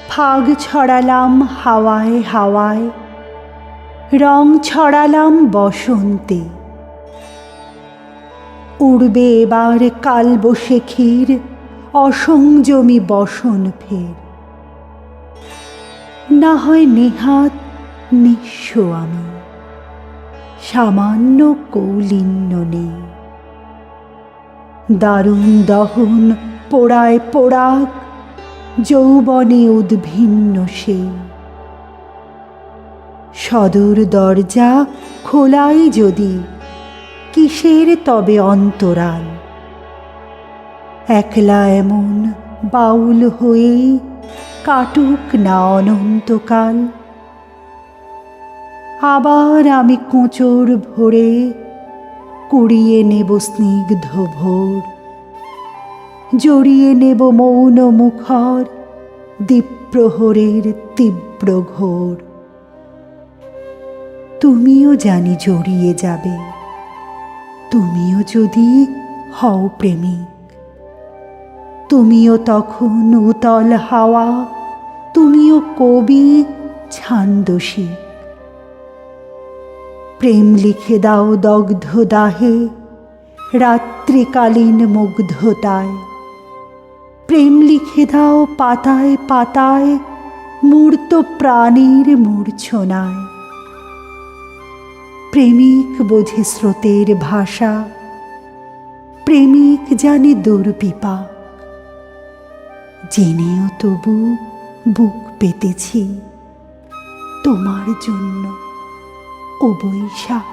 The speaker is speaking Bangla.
ফাগ ছড়ালাম হাওয়ায় হাওয়ায়, রং ছড়ালাম বসন্তে। উড়বে এবার কালবৈশাখীর অসংযমী বসন ফের। না হয় নেহাত নিঃস্ব আমি, সামান্য কৌলিন্য নেই। দারুণ দহন পোড়ায় পোড়াক, যৌবনে উদ্ভিন্ন সেই। সদর দরজা খোলাই যদি, কিসের তবে অন্তরাল? একলা এমন বাউল হয়েই কাটুক না অনন্তকাল। আবার আমি কোঁচর ভরে কুড়িয়ে নেব স্নিগ্ধ ভোর, জড়িয়ে নেব মৌন মুখর দ্বীপ্রহরের তীব্র ঘোর। তুমিও জানি জড়িয়ে যাবে, তুমিও যদি হও প্রেমিক। তুমিও তখন উতল হাওয়া, তুমিও কবি ছান্দসী। প্রেম লিখে দাও দগ্ধ দাহে, রাত্রিকালীন মুগ্ধতায়। প্রেম লিখে দাও পাতায় পাতায়, মূর্ত প্রাণীর মূর্ছনায়। প্রেমিক বোঝে স্রোতের ভাষা, প্রেমিক জানে দুর্বিপা। জেনেও তবু বুক পেতেছি তোমার জন্য, ও বৈশাখ।